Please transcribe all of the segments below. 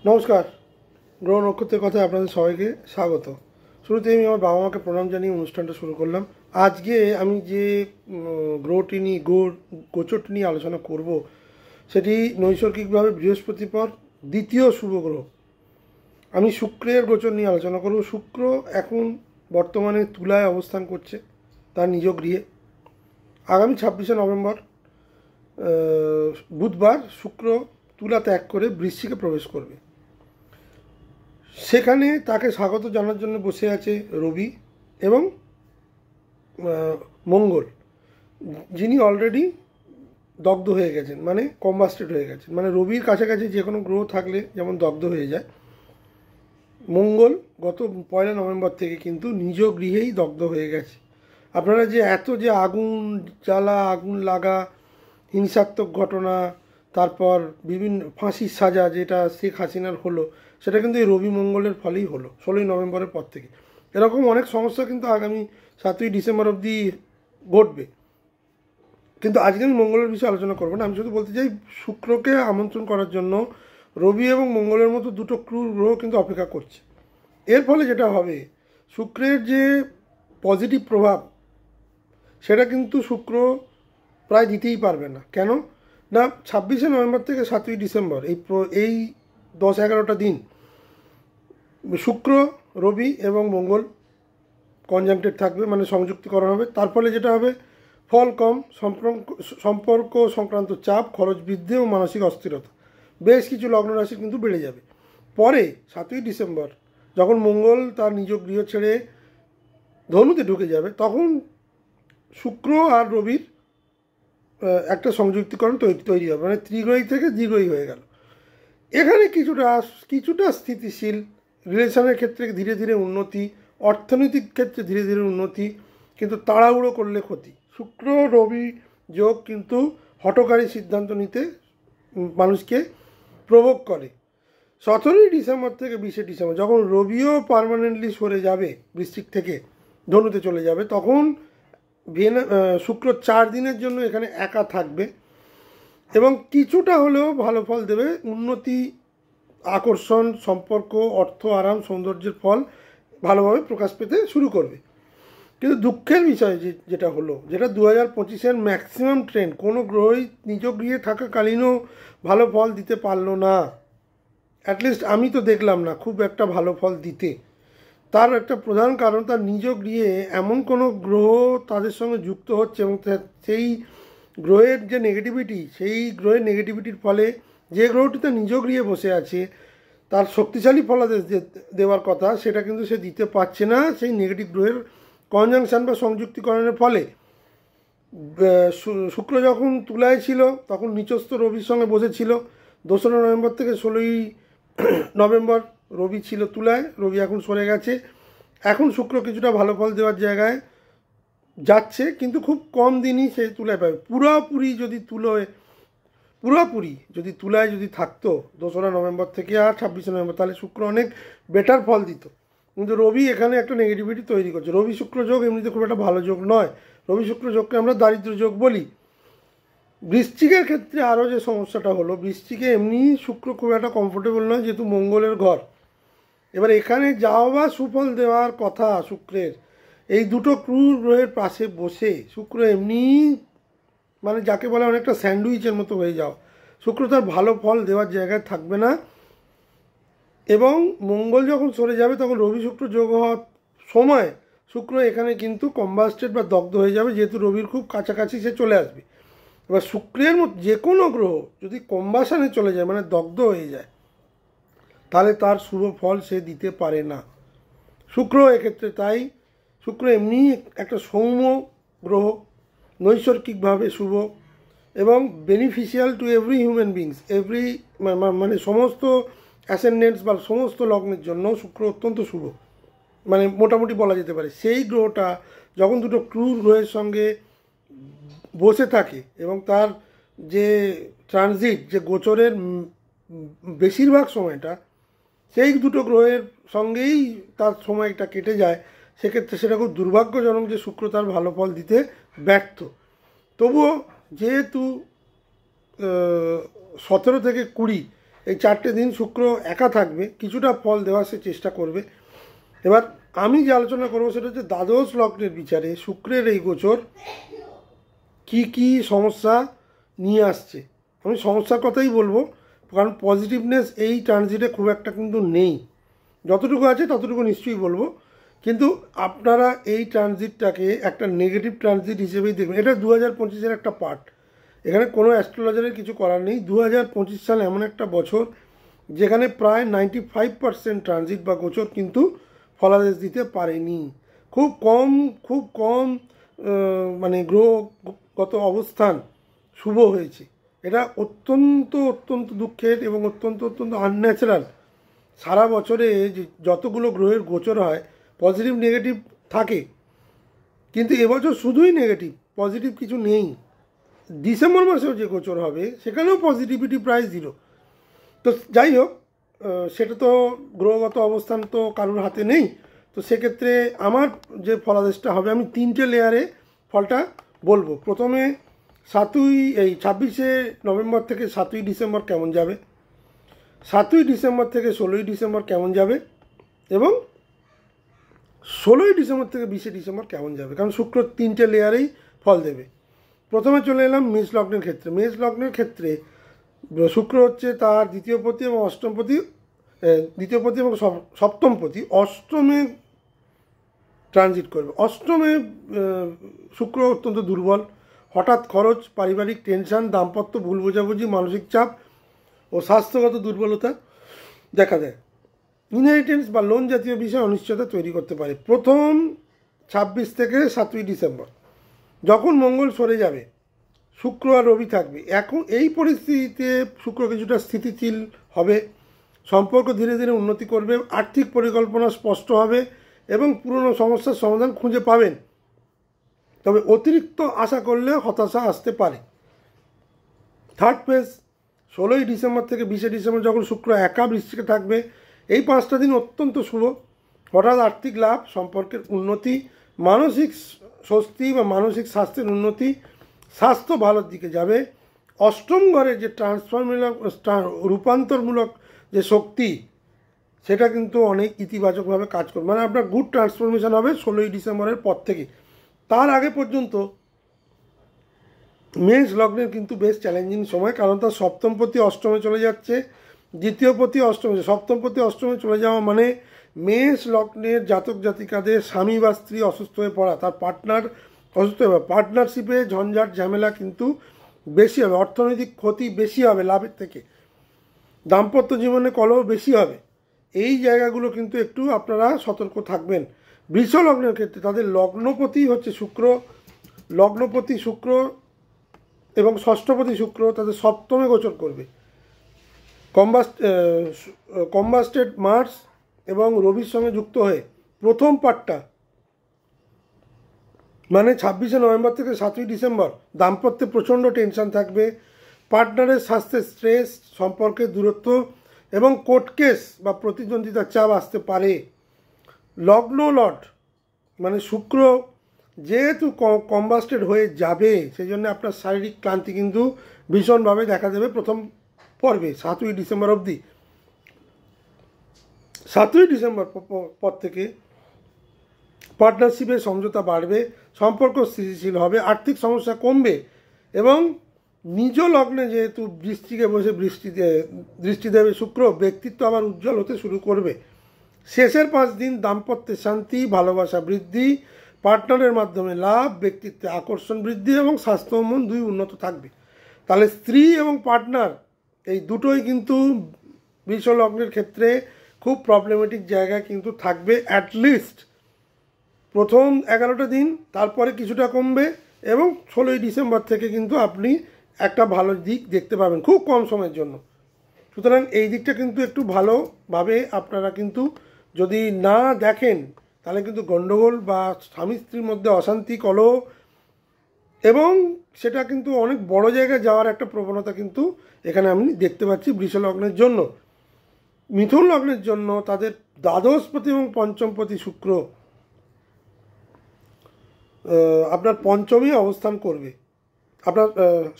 নমস্কার। গ্রহ নক্ষত্রের কথায় আপনাদের সবাইকে স্বাগত। শুরুতেই আমি আমার বাবা মাকে প্রণাম জানিয়ে অনুষ্ঠানটা শুরু করলাম। আজকে আমি যে গ্রহটি নিয়ে গোচরটি নিয়ে আলোচনা করব সেটি নৈসর্গিকভাবে বৃহস্পতির পর দ্বিতীয় শুভ গ্রহ। আমি শুক্রের গোচর নিয়ে আলোচনা করব। শুক্র এখন বর্তমানে তুলায় অবস্থান করছে তার নিজ গৃহে। আগামী 26শে নভেম্বর বুধবার শুক্র তুলা ত্যাগ করে বৃশ্চিকে প্রবেশ করবে। সেখানে তাকে স্বাগত জানার জন্য বসে আছে রবি এবং মঙ্গল, যিনি অলরেডি দগ্ধ হয়ে গেছেন, মানে কম্বাস্টেড হয়ে গেছেন। মানে রবির কাছাকাছি যে কোনো গ্রহ থাকলে যেমন দগ্ধ হয়ে যায়, মঙ্গল গত 1 নভেম্বর থেকে কিন্তু নিজ গৃহেই দগ্ধ হয়ে গেছে। আপনারা যে এত যে আগুন জ্বালা, আগুন লাগা, হিংসাত্মক ঘটনা, তারপর বিভিন্ন ফাঁসির সাজা যেটা শেখ হাসিনার হলো, সেটা কিন্তু এই রবি মঙ্গলের ফলেই হলো 16 নভেম্বরের পর থেকে। এরকম অনেক সমস্যা কিন্তু আগামী 7ই ডিসেম্বর অবধি ঘটবে। কিন্তু আজকে আমি মঙ্গলের বিষয়ে আলোচনা করবো না। আমি শুধু বলতে চাই, শুক্রকে আমন্ত্রণ করার জন্য রবি এবং মঙ্গলের মতো দুটো ক্রূর গ্রহ কিন্তু অপেক্ষা করছে। এর ফলে যেটা হবে, শুক্রের যে পজিটিভ প্রভাব সেটা কিন্তু শুক্র প্রায় দিতেই পারবে না। কেন না, 26শে নভেম্বর থেকে 7ই ডিসেম্বর এই 10-11টা দিন শুক্র, রবি এবং মঙ্গল কনজাংক্টেড থাকবে, মানে সংযুক্তিকরণ হবে। তার ফলে যেটা হবে, ফল কম, সম্পর্ক সংক্রান্ত চাপ, খরচ বৃদ্ধি ও মানসিক অস্থিরতা বেশ কিছু লগ্ন রাশি কিন্তু বেড়ে যাবে। পরে 7ই ডিসেম্বর যখন মঙ্গল তার নিজ গৃহ ছেড়ে ধনুতে ঢুকে যাবে, তখন শুক্র আর রবির একটা সংযুক্তিকরণ তৈরি হবে, মানে ত্রিগ্রহী থেকে দ্বিগ্রহী হয়ে গেল। এখানে কিছুটা স্থিতিশীল, রিলেশনের ক্ষেত্রে ধীরে ধীরে উন্নতি, অর্থনৈতিক ক্ষেত্রে ধীরে ধীরে উন্নতি, কিন্তু তাড়াহুড়ো করলে ক্ষতি। শুক্র রবি যোগ কিন্তু হঠকারী সিদ্ধান্ত নিতে মানুষকে প্রভোগ করে। 17ই ডিসেম্বর থেকে 20শে ডিসেম্বর যখন রবিও পার্মানেন্টলি সরে যাবে বৃশ্চিক থেকে, ধনুতে চলে যাবে, তখন শুক্র 4 দিনের জন্য এখানে একা থাকবে এবং কিছুটা হলেও ভালো ফল দেবে। উন্নতি, আকর্ষণ, সম্পর্ক, অর্থ, আরাম, সৌন্দর্যের ফল ভালোভাবে প্রকাশ পেতে শুরু করবে। কিন্তু দুঃখের বিষয় যেটা হলো, যেটা 2025-এর ম্যাক্সিমাম ট্রেন্ড, কোনো গ্রহই নিজ গৃহে থাকাকালীনও ভালো ফল দিতে পারলো না। অ্যাটলিস্ট আমি তো দেখলাম না খুব একটা ভালো ফল দিতে। তার একটা প্রধান কারণ, তার নিজ গৃহে এমন কোনো গ্রহ তাদের সঙ্গে যুক্ত হচ্ছে এবং সেই গ্রহের যে নেগেটিভিটি, সেই গ্রহের নেগেটিভিটির ফলে যে গ্রহটি তার নিজ গৃহে বসে আছে, তার শক্তিশালী ফলাদেশ দেওয়ার কথা, সেটা কিন্তু সে দিতে পারছে না সেই নেগেটিভ গ্রহের কনজাংশন বা সংযুক্তিকরণের ফলে। শুক্র যখন তুলায় ছিল তখন নিচস্থ রবির সঙ্গে বসেছিল। 2রা নভেম্বর থেকে 16ই নভেম্বর রবি ছিল তুলায়, রবি এখন সরে গেছে। এখন শুক্র কিছুটা ভালো ফল দেওয়ার জায়গায় যাচ্ছে, কিন্তু খুব কম দিনই সে তুলায় পাবে। পুরোপুরি যদি তুলায় যদি থাকতো 2রা নভেম্বর থেকে আর 26শে নভেম্বর, তাহলে শুক্র অনেক বেটার ফল দিত। কিন্তু রবি এখানে একটা নেগেটিভিটি তৈরি করছে। রবি শুক্র যোগ এমনিতে খুব একটা ভালো যোগ নয়। রবি শুক্র যোগকে আমরা দারিদ্র যোগ বলি। বৃশ্চিকের ক্ষেত্রে আরও যে সমস্যাটা হলো, বৃশ্চিকে এমনি শুক্র খুব একটা কমফোর্টেবল নয়, যেহেতু মঙ্গলের ঘর। এবার এখানে যাও বা সুফল দেওয়ার কথা শুক্রের, এই দুটো ক্রূর গ্রহের পাশে বসে শুক্র এমনি, মানে যাকে বলে অনেকটা স্যান্ডউইচের মতো হয়ে যাও। শুক্র তার ভালো ফল দেওয়ার জায়গায় থাকবে না। এবং মঙ্গল যখন সরে যাবে তখন রবি শুক্র যোগ হওয়ার সময় শুক্র এখানে কিন্তু কম্বাস্টেড বা দগ্ধ হয়ে যাবে, যেহেতু রবির খুব কাছাকাছি সে চলে আসবে। এবার শুক্রের মতো যে কোনো গ্রহ যদি কম্বাসনে চলে যায়, মানে দগ্ধ হয়ে যায়, তাহলে তার শুভ ফল সে দিতে পারে না শুক্র এক্ষেত্রে। তাই শুক্র এমনি একটা সৌম্য গ্রহ, নৈসর্গিকভাবে শুভ এবং beneficial to every human beings, মানে সমস্ত অ্যাসেন্ডেন্টস বা সমস্ত লগ্নের জন্য শুক্র অত্যন্ত শুভ, মানে মোটামুটি বলা যেতে পারে। সেই গ্রহটা যখন দুটো ক্রূর গ্রহের সঙ্গে বসে থাকে এবং তার যে ট্রানজিট, যে গোচরের বেশিরভাগ সময়টা সেই দুটো গ্রহের সঙ্গেই তার সময়টা কেটে যায়, সেক্ষেত্রে সেটা খুব দুর্ভাগ্যজনক যে শুক্র তার ভালো ফল দিতে ব্যর্থ। তবুও যেহেতু 17 থেকে 20 এই 4টে দিন শুক্র একা থাকবে, কিছুটা ফল দেওয়ার সে চেষ্টা করবে। এবার আমি যে আলোচনা করবো সেটা হচ্ছে দ্বাদশ লগ্নের বিচারে শুক্রের এই গোচর কি কি সমস্যা নিয়ে আসছে। আমি সমস্যার কথাই বলবো, কারণ পজিটিভনেস এই ট্রানজিটে খুব একটা কিন্তু নেই, যতটুকু আছে ততটুকু নিশ্চয়ই বলবো। কিন্তু আপনারা এই ট্রানজিটটাকে একটা নেগেটিভ ট্রানজিট হিসেবেই দেখবেন। এটা 2025-এর একটা পার্ট, এখানে কোনো অ্যাস্ট্রোলজারের কিছু করার নেই। 2025 সাল এমন একটা বছর যেখানে প্রায় 95% ট্রানজিট বা গোচর কিন্তু ফলাদেশ দিতে পারেনি। খুব কম মানে গ্রহগত অবস্থান শুভ হয়েছে। এটা অত্যন্ত দুঃখের এবং অত্যন্ত আনন্যাচারাল। সারা বছরে যে যতগুলো গ্রহের গোচর হয় পজিটিভ নেগেটিভ থাকে, কিন্তু এবছর শুধুই নেগেটিভ, পজিটিভ কিছু নেই। ডিসেম্বর মাসেও যে গোচর হবে সেখানেও পজিটিভিটি প্রায় 0। তো যাই হোক, সেটা তো গ্রহগত অবস্থান তো কারোর হাতে নেই। তো সেক্ষেত্রে আমার যে ফলাদেশটা হবে, আমি 3টে লেয়ারে ফলটা বলবো। প্রথমে 26শে নভেম্বর থেকে 7ই ডিসেম্বর কেমন যাবে, 7ই ডিসেম্বর থেকে 16ই ডিসেম্বর কেমন যাবে, এবং 16ই ডিসেম্বর থেকে 20শে ডিসেম্বর কেমন যাবে, কারণ শুক্র 3টে লেয়ারেই ফল দেবে। প্রথমে চলে এলাম মেষ লগ্নের ক্ষেত্রে। মেষ লগ্নের ক্ষেত্রে শুক্র হচ্ছে তার দ্বিতীয়পতি এবং অষ্টমপতি, দ্বিতীয়পতি এবং সপ্তমপতি অষ্টমে ট্রানজিট করবে। অষ্টমে শুক্র অত্যন্ত দুর্বল, হঠাৎ খরচ, পারিবারিক টেনশন, দাম্পত্য ভুল বোঝাবুঝি, মানসিক চাপ ও স্বাস্থ্যগত দুর্বলতা দেখা দেয়। ইনহেরিটেন্স বা লোন জাতীয় বিষয়ে অনিশ্চয়তা তৈরি করতে পারে। প্রথম 26 থেকে 7ই ডিসেম্বর যখন মঙ্গল সরে যাবে, শুক্র আর রবি থাকবে। এখন এই পরিস্থিতিতে শুক্র কিছুটা স্থিতিশীল হবে, সম্পর্ক ধীরে ধীরে উন্নতি করবে, আর্থিক পরিকল্পনা স্পষ্ট হবে এবং পুরনো সমস্যার সমাধান খুঁজে পাবেন। তবে অতিরিক্ত আশা করলে হতাশা আসতে পারে। থার্ড ফেজ 16ই ডিসেম্বর থেকে 20শে ডিসেম্বর যখন শুক্র একা বৃশ্চিকে থাকবে, এই 5টা দিন অত্যন্ত শুভ। হঠাৎ আর্থিক লাভ, সম্পর্কের উন্নতি, মানসিক স্বস্তি বা মানসিক স্বাস্থ্যের উন্নতি, স্বাস্থ্য ভালোর দিকে যাবে। অষ্টম ঘরে যে রূপান্তরমূলক যে শক্তি, সেটা কিন্তু অনেক ইতিবাচকভাবে কাজ করবে, মানে আপনার গুড ট্রান্সফরমেশন হবে 16ই ডিসেম্বরের পর থেকে। তার আগে পর্যন্ত মেষ লগ্নের কিন্তু বেশ চ্যালেঞ্জিং সময়, কারণ তার সপ্তমপতি অষ্টমে চলে যাচ্ছে, দ্বিতীয়পতি অষ্টমে, সপ্তমপতি অষ্টমে চলে যাওয়া মানে মেষ লগ্নের জাতক জাতিকাদের স্বামী বা স্ত্রী অসুস্থ হয়ে পড়া, তার পার্টনার অসুস্থ হয়ে পড়া, পার্টনারশিপে ঝঞ্ঝাট ঝামেলা কিন্তু বেশি হবে, অর্থনৈতিক ক্ষতি বেশি হবে লাভের থেকে, দাম্পত্য জীবনে কলহ বেশি হবে। এই জায়গাগুলো কিন্তু একটু আপনারা সতর্ক থাকবেন। বৃষ লগ্নের ক্ষেত্রে তাদের লগ্নপতি হচ্ছে শুক্র, লগ্নপতি শুক্র এবং ষষ্ঠপতি শুক্র তাদের সপ্তমে গোচর করবে। কম্বাস্টেড মার্স এবং রবির সঙ্গে যুক্ত হয়ে প্রথম পার্টটা মানে 26শে নভেম্বর থেকে 7ই ডিসেম্বর দাম্পত্যে প্রচণ্ড টেনশন থাকবে, পার্টনারের স্বাস্থ্যের স্ট্রেস, সম্পর্কের দূরত্ব এবং কোর্ট কেস বা প্রতিদ্বন্দ্বিতার চাপ আসতে পারে। লগ্ন লট মানে শুক্র যেহেতু কম্বাস্টেড হয়ে যাবে, সেই জন্য আপনার শারীরিক ক্লান্তি কিন্তু ভীষণভাবে দেখা দেবে প্রথম পর্বে 7ই ডিসেম্বর অবধি। 7ই ডিসেম্বর পর থেকে পার্টনারশিপের সমঝোতা বাড়বে, সম্পর্ক স্থিতিশীল হবে, আর্থিক সমস্যা কমবে এবং নিজ লগ্নে যেহেতু বৃষ্টিকে বসে দৃষ্টি দেবে শুক্র, ব্যক্তিত্ব আবার উজ্জ্বল হতে শুরু করবে। শেষের 5 দিন দাম্পত্যে শান্তি, ভালোবাসা বৃদ্ধি, পার্টনারের মাধ্যমে লাভ, ব্যক্তিত্বে আকর্ষণ বৃদ্ধি এবং স্বাস্থ্য মন দুই উন্নত থাকবে। তাহলে স্ত্রী এবং পার্টনার এই দুটোই কিন্তু বৃষ লগ্নের ক্ষেত্রে খুব প্রবলেমেটিক জায়গায় কিন্তু থাকবে অ্যাটলিস্ট প্রথম 11টা দিন, তারপরে কিছুটা কমবে এবং 16ই ডিসেম্বর থেকে কিন্তু আপনি একটা ভালো দিক দেখতে পাবেন খুব কম সময়ের জন্য। সুতরাং এই দিকটা কিন্তু একটু ভালোভাবে আপনারা কিন্তু যদি না দেখেন তাহলে কিন্তু গণ্ডগোল বা স্বামী স্ত্রীর মধ্যে অশান্তি, কলহ এবং সেটা কিন্তু অনেক বড় জায়গায় যাওয়ার একটা প্রবণতা কিন্তু এখানে আমি দেখতে পাচ্ছি বৃষ লগ্নের জন্য। মিথুন লগ্নের জন্য তাদের দ্বাদশপতি এবং পঞ্চমপতি শুক্র আপনার পঞ্চমী অবস্থান করবে, আপনার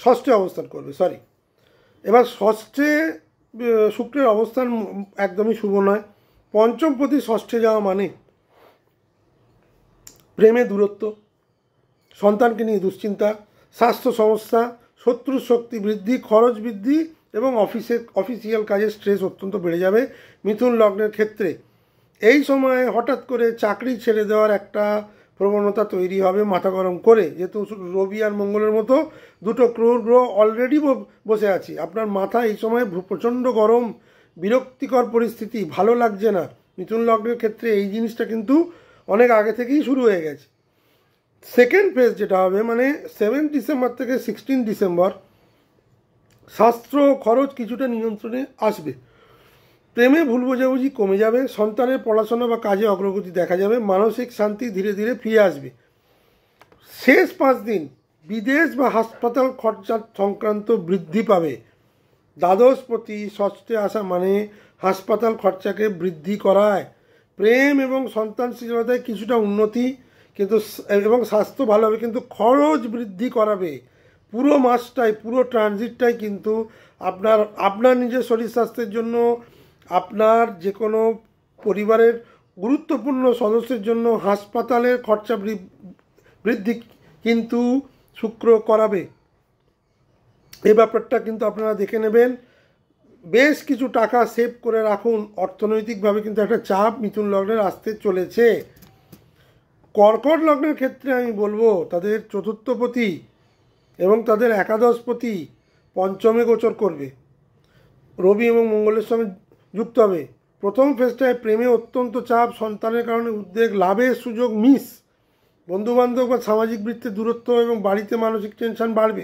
ষষ্ঠে অবস্থান করবে, এবার ষষ্ঠে শুক্রের অবস্থান একদমই শুভ নয়। পঞ্চমপতি ষষ্ঠে যাওয়া মানে প্রেমে দূরত্ব, সন্তানকে নিয়ে দুশ্চিন্তা, স্বাস্থ্য সমস্যা, শত্রুর শক্তি বৃদ্ধি, খরচ বৃদ্ধি এবং অফিসিয়াল কাজের স্ট্রেস অত্যন্ত বেড়ে যাবে মিথুন লগ্নের ক্ষেত্রে। এই সময়ে হঠাৎ করে চাকরি ছেড়ে দেওয়ার একটা প্রবণতা তৈরি হবে মাথা গরম করে, যেহেতু রবি আর মঙ্গলের মতো দুটো ক্রূর গ্রহ অলরেডি বসে আছি। আপনার মাথা এই সময় প্রচণ্ড গরম, বিরক্তিকর পরিস্থিতি, ভালো লাগছে না। মিথুন লগ্নের ক্ষেত্রে এই জিনিসটা কিন্তু অনেক আগে থেকেই শুরু হয়ে গেছে। সেকেন্ড ফেজ যেটা হবে মানে 7 ডিসেম্বর থেকে 16 ডিসেম্বর, স্বাস্থ্য খরচ কিছুটা নিয়ন্ত্রণে আসবে, প্রেমে ভুল বোঝাবুঝি কমে যাবে, সন্তানের পড়াশোনা বা কাজে অগ্রগতি দেখা যাবে, মানসিক শান্তি ধীরে ধীরে ফিরে আসবে। শেষ 5 দিন বিদেশ বা হাসপাতাল খরচা সংক্রান্ত বৃদ্ধি পাবে। দ্বাদশপতি ষষ্ঠে আসা মানে হাসপাতাল খরচাকে বৃদ্ধি করায়, প্রেম এবং সন্তানশীলতায় কিছুটা উন্নতি কিন্তু এবং স্বাস্থ্য ভালো হবে, কিন্তু খরচ বৃদ্ধি করাবে। পুরো মাসটাই, পুরো ট্রানজিটটাই কিন্তু আপনার নিজের শরীর স্বাস্থ্যের জন্য, আপনার যে কোনো পরিবারের গুরুত্বপূর্ণ সদস্যের জন্য হাসপাতালের খরচা বৃদ্ধি কিন্তু শুক্র করাবে। এই ব্যাপারটা কিন্তু আপনারা দেখে নেবেন। বেশ কিছু টাকা সেভ করে রাখুন, অর্থনৈতিকভাবে কিন্তু একটা চাপ মিথুন লগ্নের আসতে চলেছে। কর্কট লগ্নের ক্ষেত্রে আমি বলবো তাদের চতুর্থপতি এবং তাদের একাদশপতি পঞ্চমে গোচর করবে, রবি এবং মঙ্গলের সঙ্গে যুক্ত হবে। প্রথম ফেজটায় প্রেমে অত্যন্ত চাপ, সন্তানের কারণে উদ্বেগ, লাভের সুযোগ মিস, বন্ধুবান্ধব বা সামাজিক বৃত্তে দূরত্ব এবং বাড়িতে মানসিক টেনশন বাড়বে।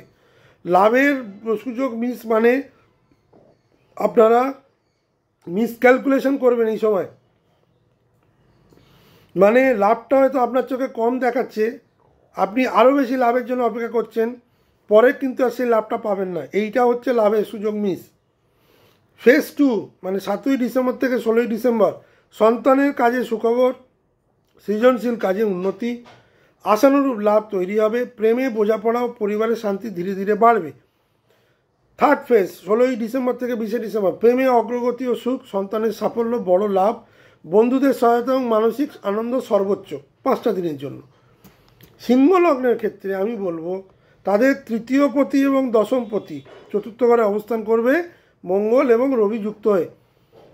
লাভের সুযোগ মিস মানে আপনারা মিসক্যালকুলেশন করবেন এই সময়, মানে লাভটা হয়তো আপনার চোখে কম দেখাচ্ছে, আপনি আরও বেশি লাভের জন্য অপেক্ষা করছেন, পরে কিন্তু আর সেই লাভটা পাবেন না। এইটা হচ্ছে লাভের সুযোগ মিস। ফেজ 2 মানে 7ই ডিসেম্বর থেকে 16ই ডিসেম্বর, সন্তানের কাজে সুখবর, সৃজনশীল কাজে উন্নতি, আশানুরূপ লাভ তৈরি হবে, প্রেমে বোঝাপড়া ও পরিবারের শান্তি ধীরে ধীরে বাড়বে। থার্ড ফেজ 16ই ডিসেম্বর থেকে 20শে ডিসেম্বর, প্রেমে অগ্রগতি ও সুখ, সন্তানের সাফল্য, বড় লাভ, বন্ধুদের সহায়তা এবং মানসিক আনন্দ সর্বোচ্চ 5টা দিনের জন্য। সিংহ লগ্নের ক্ষেত্রে আমি বলবো তাদের তৃতীয়পতি এবং দশমপতি চতুর্থ ঘরে অবস্থান করবে, মঙ্গল এবং রবি যুক্ত হয়ে।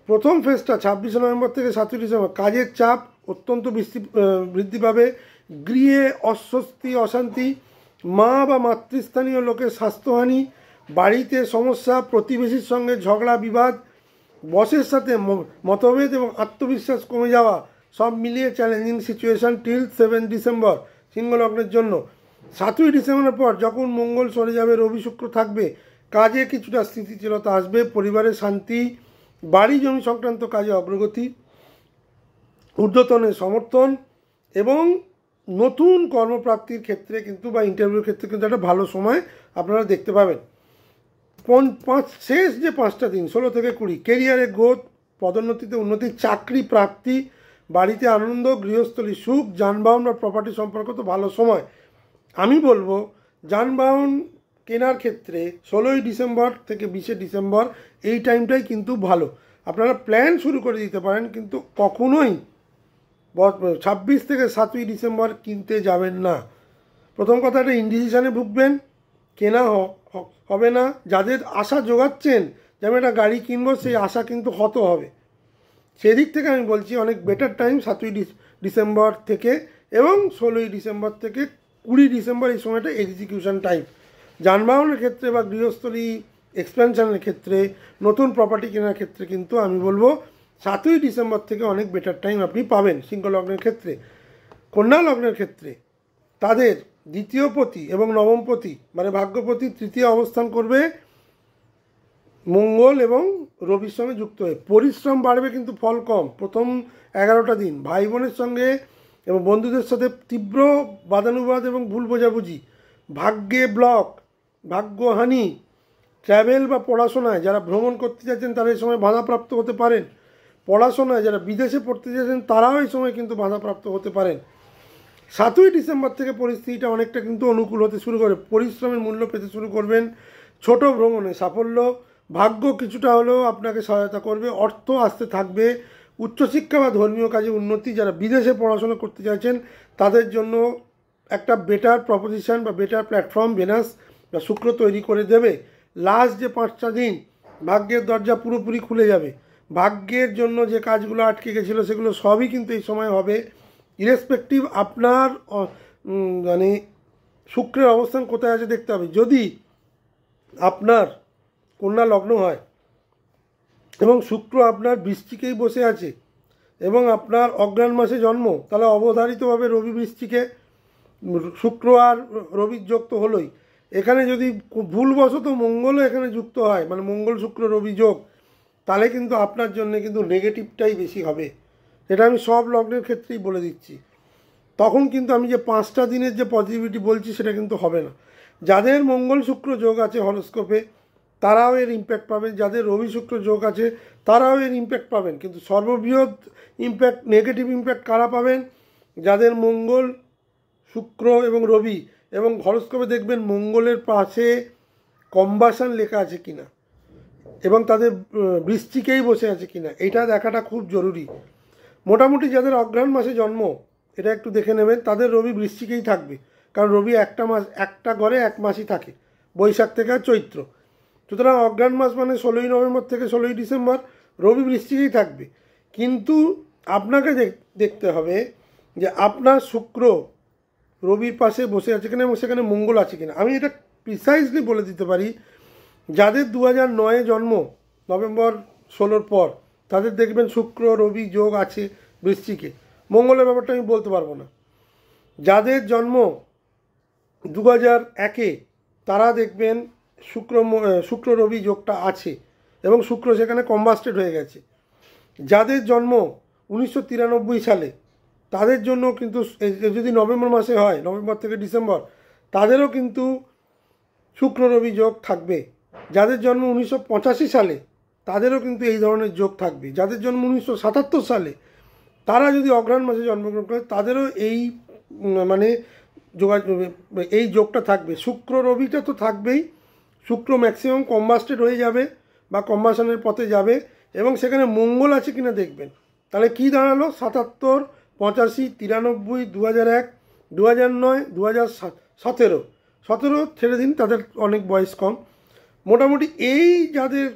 প্রথম ফেজটা 26শে নভেম্বর থেকে 7ই ডিসেম্বর, কাজের চাপ অত্যন্ত বৃদ্ধি পাবে, গৃহে অস্বস্তি অশান্তি, মা বা মাতৃস্থানীয় লোকের স্বাস্থ্যহানি, বাড়িতে সমস্যা, প্রতিবেশীর সঙ্গে ঝগড়া বিবাদ, বসের সাথে মতভেদ এবং আত্মবিশ্বাস কমে যাওয়া, সব মিলিয়ে চ্যালেঞ্জিং সিচুয়েশান টিল 7 ডিসেম্বর সিংহ লগ্নের জন্য। 7ই ডিসেম্বরের পর যখন মঙ্গল সরে যাবে, রবি শুক্র থাকবে, কাজে কিছুটা স্থিতিশীলতা আসবে, পরিবারের শান্তি, বাড়ি জমি সংক্রান্ত কাজে অগ্রগতি, ঊর্ধ্বতনের সমর্থন এবং নতুন কর্মপ্রাপ্তির ক্ষেত্রে কিন্তু বা ইন্টারভিউর ক্ষেত্রে কিন্তু একটা ভালো সময় আপনারা দেখতে পাবেন। শেষ যে 5টা দিন 16 থেকে 20, কেরিয়ারে গ্রোথ, পদোন্নতিতে উন্নতি, চাকরি প্রাপ্তি, বাড়িতে আনন্দ, গৃহস্থলী সুখ, যানবাহন বা প্রপার্টি সম্পর্ক তো ভালো সময়। আমি বলবো যানবাহন কেনার ক্ষেত্রে 16ই ডিসেম্বর থেকে 20শে ডিসেম্বর এই টাইমটাই কিন্তু ভালো, আপনারা প্ল্যান শুরু করে দিতে পারেন, কিন্তু কখনোই 26 থেকে 7ই ডিসেম্বর কিনতে যাবেন না। প্রথম কথা, একটা ইনডিসিশনে ভুগবেন, কেনা হবে না। যাদের আশা জোগাচ্ছেন যে আমি একটা গাড়ি কিনবো, সেই আশা কিন্তু হত হবে। সেদিক থেকে আমি বলছি অনেক বেটার টাইম 7ই ডিসেম্বর থেকে এবং 16ই ডিসেম্বর থেকে 20 ডিসেম্বর, এই সময়টা এক্সিকিউশন টাইম। যানবাহনের ক্ষেত্রে বা গৃহস্থলী এক্সপেনশনের ক্ষেত্রে, নতুন প্রপার্টি কেনার ক্ষেত্রে কিন্তু আমি বলবো 7ই ডিসেম্বর থেকে অনেক বেটার টাইম আপনি পাবেন সিংহ লগ্নের ক্ষেত্রে। কন্যা লগ্নের ক্ষেত্রে তাদের দ্বিতীয়পতি এবং নবমপতি মানে ভাগ্যপতি তৃতীয় অবস্থান করবে, মঙ্গল এবং রবির সঙ্গে যুক্ত হয়ে। পরিশ্রম বাড়বে কিন্তু ফল কম। প্রথম 11টা দিন ভাই বোনের সঙ্গে এবং বন্ধুদের সাথে তীব্র বাদানুবাদ এবং ভুল বোঝাবুঝি, ভাগ্যে ব্লক, ভাগ্যহানি, ট্র্যাভেল বা পড়াশোনায় যারা ভ্রমণ করতে যাচ্ছেন তারা এই সময় বাধাপ্রাপ্ত হতে পারেন, পড়াশোনায় যারা বিদেশে পড়তে যাচ্ছেন তারাও এই সময় কিন্তু বাধাপ্রাপ্ত হতে পারেন। 7ই ডিসেম্বর থেকে পরিস্থিতিটা অনেকটা কিন্তু অনুকূল হতে শুরু করে, পরিশ্রমের মূল্য পেতে শুরু করবেন, ছোট ভ্রমণে সাফল্য, ভাগ্য কিছুটা হলেও আপনাকে সহায়তা করবে, অর্থ আসতে থাকবে, উচ্চশিক্ষা বা ধর্মীয় কাজে উন্নতি, যারা বিদেশে পড়াশোনা করতে চাইছেন তাদের জন্য একটা বেটার প্রপোজিশন বা বেটার প্ল্যাটফর্ম ভেনাস বা শুক্র তৈরি করে দেবে। লাস্ট যে 5টা দিন ভাগ্যের দরজা পুরোপুরি খুলে যাবে, ভাগ্যের জন্য যে কাজগুলো আটকে গেছিলো সেগুলো সবই কিন্তু এই সময় হবে। ইরেসপেক্টিভ আপনার মানে শুক্রের অবস্থান কোথায় আছে দেখতে হবে। যদি আপনার কন্যা লগ্ন হয় এবং শুক্র আপনার বৃশ্চিকেই বসে আছে এবং আপনার অগ্রহায়ণ মাসে জন্ম, তাহলে অবধারিতভাবে রবি বৃশ্চিকে, শুক্র আর রবির যোগ তো হলোই, এখানে যদি ভুলবশত মঙ্গলও এখানে যুক্ত হয়, মানে মঙ্গল শুক্র রবি যোগ, তাহলে কিন্তু আপনার জন্য কিন্তু নেগেটিভটাই বেশি হবে। এটা আমি সব লগ্নের ক্ষেত্রেই বলে দিচ্ছি। তখন কিন্তু আমি যে 5টা দিনের যে পজিটিভিটি বলছি সেটা কিন্তু হবে না। যাদের মঙ্গল শুক্র যোগ আছে হরোস্কোপে তারাও এর ইম্প্যাক্ট পাবেন, যাদের রবি শুক্র যোগ আছে তারাও এর ইম্প্যাক্ট পাবেন, কিন্তু সর্ববৃহৎ ইম্প্যাক্ট, নেগেটিভ ইম্প্যাক্ট কারা পাবেন? যাদের মঙ্গল শুক্র এবং রবি, এবং হরোস্কোপে দেখবেন মঙ্গলের পাশে কম্বাসন লেখা আছে কিনা এবং তাদের বৃশ্চিকেই বসে আছে কিনা, এটা দেখাটা খুব জরুরি। মোটামুটি যাদের অগ্রহায়ণ মাসে জন্ম এটা একটু দেখে নেবেন, তাদের রবি বৃশ্চিকেই থাকবে, কারণ রবি একটা মাস, একটা ঘরে 1 মাসই থাকে, বৈশাখ থেকে চৈত্র। সুতরাং অগ্রহায়ণ মাস মানে 16ই নভেম্বর থেকে 16ই ডিসেম্বর রবি বৃশ্চিকেই থাকবে। কিন্তু আপনাকে দেখতে হবে যে আপনার শুক্র রবির পাশে বসে আছে কিনা এবং সেখানে মঙ্গল আছে কিনা। আমি এটা প্রিসাইজলি বলে দিতে পারি, যাদের 2009-এ জন্ম, নভেম্বর 16-র পর, তাদের দেখবেন শুক্র রবি যোগ আছে বৃশ্চিকে। মঙ্গলের ব্যাপারটা আমি বলতে পারবো না। যাদের জন্ম 2001-এ তারা দেখবেন শুক্র রবি যোগটা আছে এবং শুক্র সেখানে কম্বাস্টেড হয়ে গেছে। যাদের জন্ম 1993 সালে তাদের জন্য কিন্তু যদি নভেম্বর মাসে হয়, নভেম্বর থেকে ডিসেম্বর, তাদেরও কিন্তু শুক্র রবি যোগ থাকবে। যাদের জন্ম 1985 সালে তাদেরও কিন্তু এই ধরনের যোগ থাকবে। যাদের জন্ম 1977 সালে তারা যদি অগ্রহায়ণ মাসে জন্মগ্রহণ করে তাদেরও এই মানে এই যোগটা থাকবে। শুক্র রবিটা তো থাকবেই, শুক্র ম্যাক্সিমাম কম্বাস্টেড হয়ে যাবে বা কম্বাসনের পথে যাবে এবং সেখানে মঙ্গল আছে কিনা দেখবেন। তাহলে কি দাঁড়ালো? 77, 85, 93, 2001, 2009, 2017, 17 ছেড়ে দিন, তাদের অনেক বয়স কম। মোটামুটি এই যাদের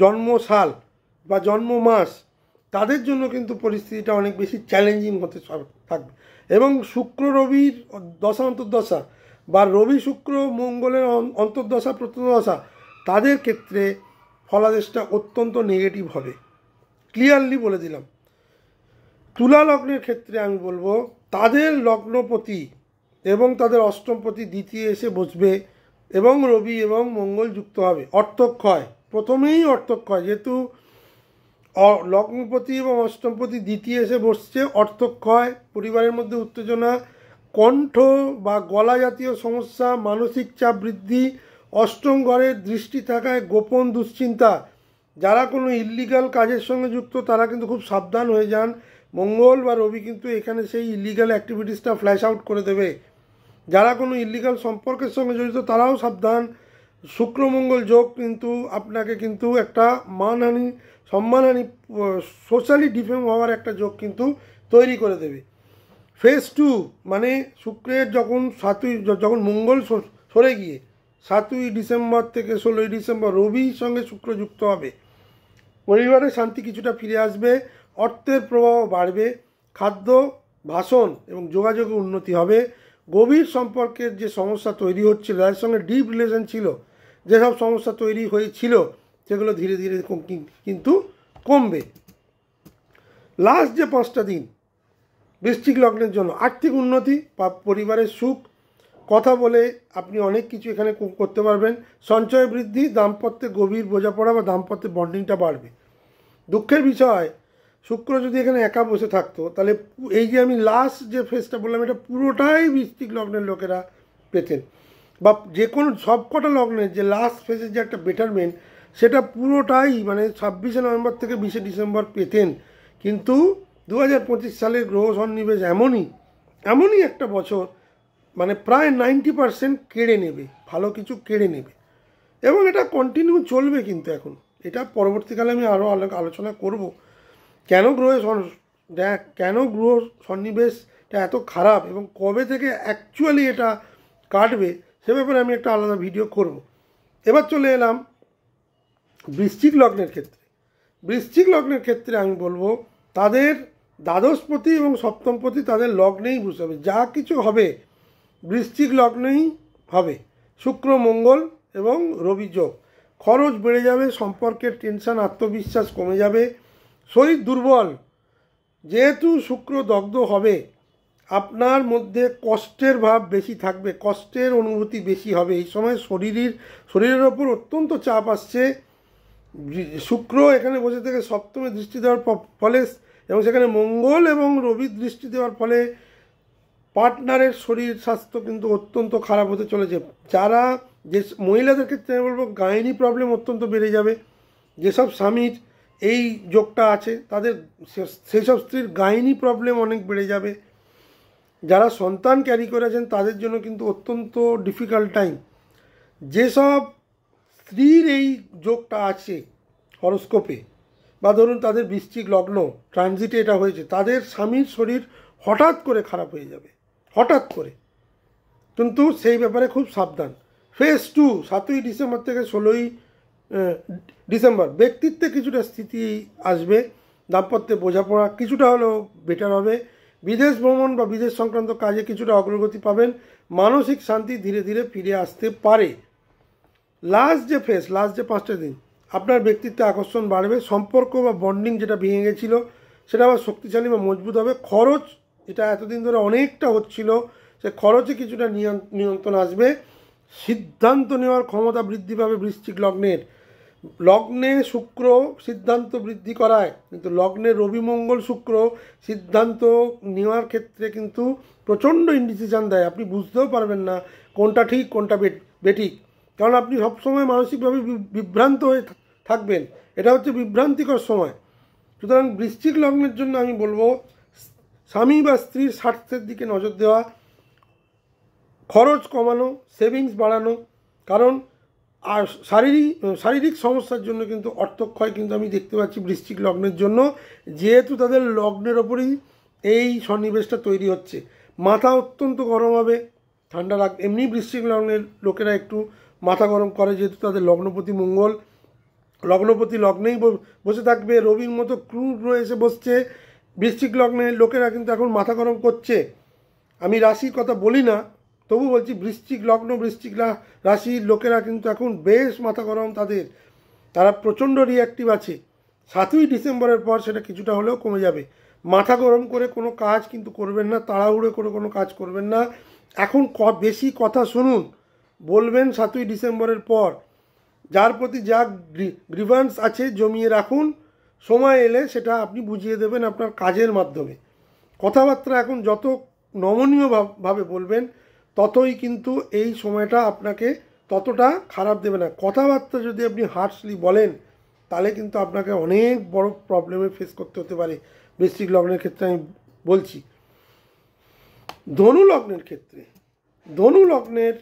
জন্মসাল বা জন্ম মাস, তাদের জন্য কিন্তু পরিস্থিতিটা অনেক বেশি চ্যালেঞ্জিং হতে থাকবে। এবং শুক্র রবির দশা অন্তর্দশা বা রবি শুক্র মঙ্গলের অন্তর্দশা প্রত্যদশা, তাদের ক্ষেত্রে ফলাদেশটা অত্যন্ত নেগেটিভ হবে, ক্লিয়ারলি বলে দিলাম। তুলা লগ্নের ক্ষেত্রে আমি বলবো তাদের লগ্নপতি এবং তাদের অষ্টমপতি দ্বিতীয় এসে বসবে এবং রবি এবং মঙ্গল যুক্ত হবে। অর্থক্ষয়, প্রথমেই অর্থক্ষয়, যেহেতু লগ্নপতি এবং অষ্টমপতি দ্বিতীয় এসে বসছে, অর্থক্ষয়, পরিবারের মধ্যে উত্তেজনা, কণ্ঠ বা গলা জাতীয় সমস্যা, মানসিক চাপ বৃদ্ধি, অষ্টম ঘরের দৃষ্টি থাকায় গোপন দুশ্চিন্তা। যারা কোনো ইল্লিগাল কাজের সঙ্গে যুক্ত তারা কিন্তু খুব সাবধান হয়ে যান। মঙ্গল বা রবি কিন্তু এখানে সেই ইল্লিগাল অ্যাক্টিভিটিসটা ফ্ল্যাশ আউট করে দেবে। যারা কোনো ইল্লিগাল সম্পর্কের সঙ্গে জড়িত তারাও সাবধান। শুক্র মঙ্গল যোগ কিন্তু আপনাকে কিন্তু একটা মানহানি, সম্মানহানি, সোশ্যালি ডিফেম হওয়ার একটা যোগ কিন্তু তৈরি করে দেবে। ফেজ 2 মানে শুক্রের যখন মঙ্গল সরে গিয়ে 7ই ডিসেম্বর থেকে 16ই ডিসেম্বর রবির সঙ্গে শুক্র যুক্ত হবে, পরিবারের শান্তি কিছুটা ফিরে আসবে, অর্থের প্রবাহ বাড়বে, খাদ্য, ভাষণ এবং যোগাযোগে উন্নতি হবে। গভীর সম্পর্কের যে সমস্যা তৈরি হচ্ছিল, যার সঙ্গে ডিপ রিলেশন ছিল, যেসব সমস্যা তৈরি হয়েছিল সেগুলো ধীরে ধীরে কিন্তু কমবে। লাস্ট যে 5টা দিন বৃশ্চিক লগ্নের জন্য আর্থিক উন্নতি বা পরিবারের সুখ, কথা বলে আপনি অনেক কিছু এখানে করতে পারবেন। সঞ্চয় বৃদ্ধি, দাম্পত্যে গভীর বোঝাপড়া বা দাম্পত্যের বন্ডিংটা বাড়বে। দুঃখের বিষয়, শুক্র যদি এখানে একা বসে থাকতো তাহলে এই যে আমি লাস্ট যে ফেজটা বললাম এটা পুরোটাই বৃশ্চিক লগ্নের লোকেরা পেতেন, বা যে কোনো সবকটা লগ্নের যে লাস্ট ফেজের যে একটা বেটারমেন্ট সেটা পুরোটাই মানে 26শে নভেম্বর থেকে 20শে ডিসেম্বর পেতেন। কিন্তু 2025 সালের গ্রহ সন্নিবেশ এমনই একটা বছর, মানে প্রায় 90% কেড়ে নেবে, ভালো কিছু কেড়ে নেবে। এবং এটা কন্টিনিউ চলবে। কিন্তু এখন এটা পরবর্তীকালে আমি আরও আলোচনা করব কেন গ্রহ সন্নিবেশটা এত খারাপ এবং কবে থেকে অ্যাকচুয়ালি এটা কাটবে সে ব্যাপারে আমি একটা আলাদা ভিডিও করব। এবার চলে এলাম বৃশ্চিক লগ্নের ক্ষেত্রে। বৃশ্চিক লগ্নের ক্ষেত্রে আমি বলবো তাদের দ্বাদশপতি এবং সপ্তমপতি তাদের লগ্নেই বুঝতে হবে। যা কিছু হবে বৃশ্চিক লগ্নেই হবে। শুক্র মঙ্গল এবং রবি যোগ। খরচ বেড়ে যাবে, সম্পর্কের টেনশন, আত্মবিশ্বাস কমে যাবে, শরীর দুর্বল। যেহেতু শুক্র দগ্ধ হবে আপনার মধ্যে কষ্টের ভাব বেশি থাকবে, কষ্টের অনুভূতি বেশি হবে। এই সময় শরীরের ওপর অত্যন্ত চাপ আসছে। শুক্র এখানে বসে থেকে সপ্তমে দৃষ্টি দেওয়ার ফলে এবং সেখানে মঙ্গল এবং রবির দৃষ্টি দেওয়ার ফলে পার্টনারের শরীর স্বাস্থ্য কিন্তু অত্যন্ত খারাপ হতে চলেছে। যারা যে মহিলাদের ক্ষেত্রে আমি বলবো গাইনি প্রবলেম অত্যন্ত বেড়ে যাবে। যেসব স্বামীর এই যোগটা আছে তাদের সেই সব স্ত্রীর গাইনি প্রবলেম অনেক বেড়ে যাবে। যারা সন্তান ক্যারি করেছেন তাদের জন্য কিন্তু অত্যন্ত ডিফিকাল্ট টাইম। যেসব স্ত্রীর এই যোগটা আছে হরস্কোপে বা ধরুন তাদের বৃশ্চিক লগ্ন ট্রানজিটে এটা হয়েছে, তাদের স্বামীর শরীর হঠাৎ করে খারাপ হয়ে যাবে, হঠাৎ করে। কিন্তু সেই ব্যাপারে খুব সাবধান। ফেজ 2 7ই ডিসেম্বর থেকে 16ই ডিসেম্বর ব্যক্তিত্বে কিছুটা স্থিতি আসবে, দাম্পত্যে বোঝাপড়া কিছুটা হলেও বেটার হবে, বিদেশ ভ্রমণ বা বিদেশ সংক্রান্ত কাজে কিছুটা অগ্রগতি পাবেন, মানসিক শান্তি ধীরে ধীরে ফিরে আসতে পারে। লাস্ট যে 5টা দিন আপনার ব্যক্তিত্বে আকর্ষণ বাড়বে, সম্পর্ক বা বন্ডিং যেটা ভেঙে গেছিলো সেটা আবার শক্তিশালী বা মজবুত হবে। খরচ এটা এতদিন ধরে অনেকটা হচ্ছিল, সে খরচে কিছুটা নিয়ন্ত্রণ আসবে। সিদ্ধান্ত নেওয়ার ক্ষমতা বৃদ্ধি পাবে বৃশ্চিক লগ্নের। লগ্নে শুক্র সিদ্ধান্ত বৃদ্ধি করায়, কিন্তু লগ্নে রবি মঙ্গল শুক্র সিদ্ধান্ত নেওয়ার ক্ষেত্রে কিন্তু প্রচণ্ড ইনডিসিশন দেয়। আপনি বুঝতেও পারবেন না কোনটা ঠিক কোনটা বেঠিক, কারণ আপনি সবসময় মানসিকভাবে বিভ্রান্ত হয়ে থাকবেন। এটা হচ্ছে বিভ্রান্তিকর সময়। সুতরাং বৃশ্চিক লগ্নের জন্য আমি বলবো স্বামী বা স্ত্রীর স্বার্থের দিকে নজর দেওয়া, খরচ কমানো, সেভিংস বাড়ানো। কারণ আর শারীরিক সমস্যার জন্য কিন্তু অর্থক্ষয় কিন্তু আমি দেখতে পাচ্ছি বৃশ্চিক লগ্নের জন্য, যেহেতু তাদের লগ্নের ওপরই এই সন্নিবেশটা তৈরি হচ্ছে। মাথা অত্যন্ত গরম হবে, ঠান্ডা এমনি বৃশ্চিক লগ্নের লোকেরা একটু মাথা গরম করে, যেহেতু তাদের লগ্নপতি মঙ্গল। লগ্নপতি লগ্নেই বসে থাকবে, রবির মতো ক্রুর এসে বসছে। বৃশ্চিক লগ্নের লোকেরা কিন্তু এখন মাথা গরম করছে। আমি রাশির কথা বলি না, তবু বলছি বৃশ্চিক লগ্ন বৃশ্চিক রাশির লোকেরা কিন্তু এখন বেশ মাথা গরম তাদের, তারা প্রচণ্ড রিঅ্যাক্টিভ আছে। 7ই ডিসেম্বরের পর সেটা কিছুটা হলেও কমে যাবে। মাথা গরম করে কোনো কাজ কিন্তু করবেন না, তাড়াহুড়ো করে কোনো কাজ করবেন না। এখন বেশি কথা শুনুন, বলবেন 7ই ডিসেম্বরের পর। যার প্রতি যা গ্রিভান্স আছে জমিয়ে রাখুন, সময় এলে সেটা আপনি বুঝিয়ে দেবেন আপনার কাজের মাধ্যমে। কথাবার্তা এখন যত নমনীয়ভাবে বলবেন ততই কিন্তু এই সময়টা আপনাকে ততটা খারাপ দেবে না। কথাবার্তা যদি আপনি হার্শলি বলেন তাহলে কিন্তু আপনাকে অনেক বড় প্রবলেমে ফেস করতে হতে পারে। বৃশ্চিক লগ্নের ক্ষেত্রে আমি বলছি। ধনু লগ্নের ক্ষেত্রে, ধনু লগ্নের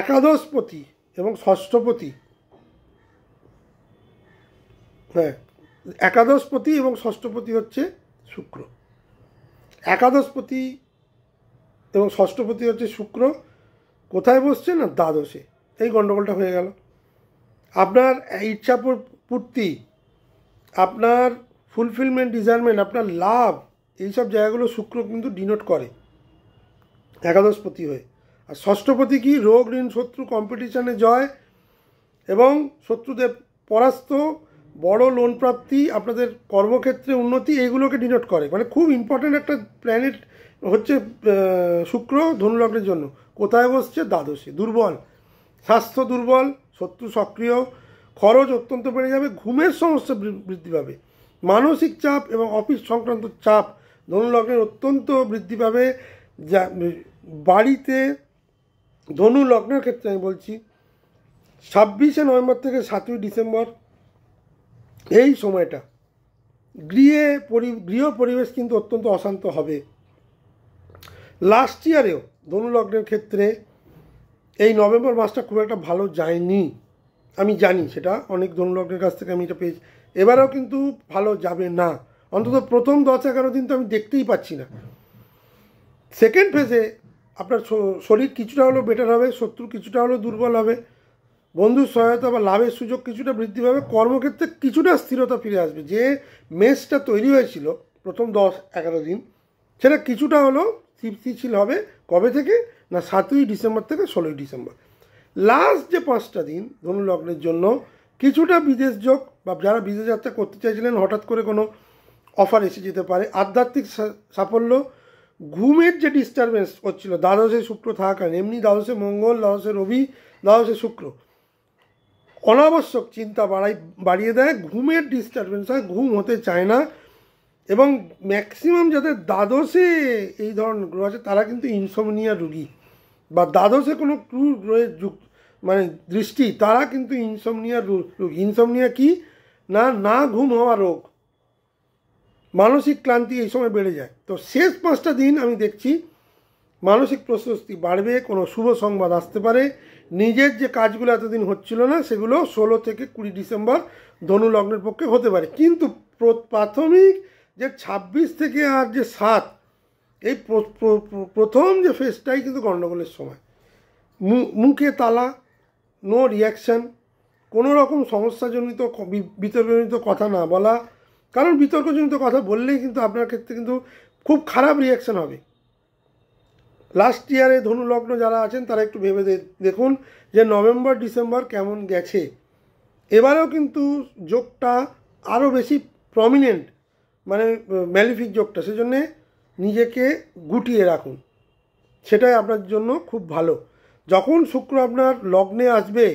একাদশপতি এবং ষষ্ঠপতি, একাদশপতি এবং ষষ্ঠপতি হচ্ছে শুক্র। একাদশপতি এবং ষষ্ঠপতি হচ্ছে শুক্র, কোথায় বসছে না দ্বাদশে। এই গণ্ডগোলটা হয়ে গেল। আপনার ইচ্ছা পূর্তি, আপনার ফুলফিলমেন্ট, ডিজায়ারমেন্ট, আপনার লাভ, এইসব জায়গাগুলো শুক্র কিন্তু ডিনোট করে একাদশপতি হয়ে। আর ষষ্ঠপতি কি? রোগ, ঋণ, শত্রু, কম্পিটিশনে জয় এবং শত্রুদের পরাস্ত, বড় লোন প্রাপ্তি, আপনাদের কর্মক্ষেত্রে উন্নতি, এইগুলোকে ডিনোট করে। মানে খুব ইম্পর্ট্যান্ট একটা প্ল্যানেট হচ্ছে শুক্র ধনুলগ্নের জন্য। কোথায় বসছে? দ্বাদশে। দুর্বল, স্বাস্থ্য দুর্বল, শত্রু সক্রিয়, খরচ অত্যন্ত বেড়ে যাবে, ঘুমের সমস্যা বৃদ্ধি পাবে, মানসিক চাপ এবং অফিস সংক্রান্ত চাপ ধনুলগ্নের অত্যন্ত বৃদ্ধি পাবে। যা বাড়িতে ধনু লগ্নের ক্ষেত্রে আমি বলছি 26শে নভেম্বর থেকে 7ই ডিসেম্বর এই সময়টা গৃহ পরিবেশ কিন্তু অত্যন্ত অশান্ত হবে। লাস্ট ইয়ারেও ধনু লগ্নের ক্ষেত্রে এই নভেম্বর মাসটা খুব একটা ভালো যায়নি, আমি জানি সেটা, অনেক ধনুলগ্নের কাছ থেকে আমি এটা পেয়েছি। এবারেও কিন্তু ভালো যাবে না, অন্তত প্রথম 10-11 দিন তো আমি দেখতেই পাচ্ছি না। সেকেন্ড ফেজে আপনার শরীর কিছুটা হলেও বেটার হবে, শত্রু কিছুটা হলেও দুর্বল হবে, বন্ধুর সহায়তা বা লাভের সুযোগ কিছুটা বৃদ্ধি পাবে, কর্মক্ষেত্রে কিছুটা স্থিরতা ফিরে আসবে। যে মেসটা তৈরি হয়েছিল প্রথম 10-11 দিন, সেটা কিছুটা হলেও স্থিতিশীল হবে। কবে থেকে না 7ই ডিসেম্বর থেকে 16ই ডিসেম্বর। লাস্ট যে 5টা দিন ধনুলগ্নের জন্য কিছুটা বিদেশ যোগ, বা যারা বিদেশ যাত্রা করতে চাইছিলেন হঠাৎ করে কোনো অফার এসে যেতে পারে, আধ্যাত্মিক সাফল্য, ঘুমের যে ডিস্টারবেন্স হচ্ছিল দ্বাদশে শুক্র থাকাকালীন, এমনি দ্বাদশে মঙ্গল, দ্বাদশে রবি, দ্বাদশে শুক্র অনাবশ্যক চিন্তা বাড়িয়ে দেয়, ঘুমের ডিস্টারবেন্স হয়, ঘুম হতে চায় না। এবং ম্যাক্সিমাম যাদের দ্বাদশে এই ধরনের গ্রহ আছে তারা কিন্তু ইনসমনিয়া রোগী, বা দ্বাদশে কোনো ক্রু গ্রহের মানে দৃষ্টি, তারা কিন্তু ইনসমনিয়া রোগী। ইনসমনিয়া কি না, না ঘুম হওয়া রোগ, মানসিক ক্লান্তি এই সময় বেড়ে যায়। তো শেষ 5টা দিন আমি দেখছি মানসিক প্রশস্তি বাড়বে, কোনো শুভ সংবাদ আসতে পারে, নিজের যে কাজগুলো এতদিন হচ্ছিল না সেগুলো 16 থেকে 20 ডিসেম্বর ধনু লগ্নের পক্ষে হতে পারে। কিন্তু প্রাথমিক যে 26 থেকে আর যে 7, এই প্রথম যে ফেজটাই কিন্তু গণ্ডগোলের সময়। মুখে তালা, নো রিয়াকশান, কোনো রকম সমস্যাজনিত বিতর্কজনিত কথা না বলা, কারণ বিতর্কজনিত কথা বললেই কিন্তু আপনার ক্ষেত্রে কিন্তু খুব খারাপ রিয়াকশান হবে। লাস্ট ইয়ারে ধনুলগ্ন যারা আছেন তারা একটু ভেবে দেখুন যে নভেম্বর ডিসেম্বর কেমন গেছে। এবারেও কিন্তু যোগটা আরও বেশি প্রমিনেন্ট, মানে ম্যালিফিক যোগটা, সেজন্যে নিজেকে গুটিয়ে রাখুন, সেটাই আপনার জন্য খুব ভালো। যখন শুক্র আপনার লগ্নে আসবে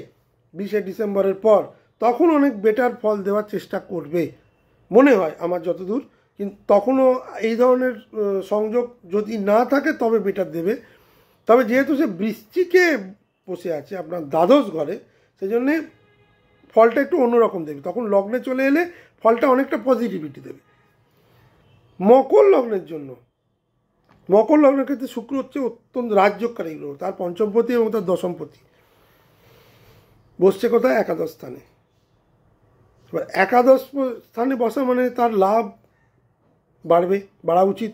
20 ডিসেম্বরের পর, তখন অনেক বেটার ফল দেওয়ার চেষ্টা করবে মনে হয় আমার যতদূর। কিন্তু তখনও এই ধরনের সংযোগ যদি না থাকে তবে বেটার দেবে। তবে যেহেতু সে বৃশ্চিকে বসে আছে আপনার দ্বাদশ ঘরে, সেজন্যে ফলটা একটু অন্যরকম দেবে। তখন লগ্নে চলে এলে ফলটা অনেকটা পজিটিভিটি দেবে। মকর লগ্নের জন্য, মকর লগ্নের ক্ষেত্রে শুক্র হচ্ছে অত্যন্ত রাজযোগকারী গ্রহ, তার পঞ্চমপতি এবং তার দশমপতি বসছে কোথায়, একাদশ স্থানে। এবার একাদশ স্থানে বসা মানে তার লাভ বাড়বে, বাড়া উচিত,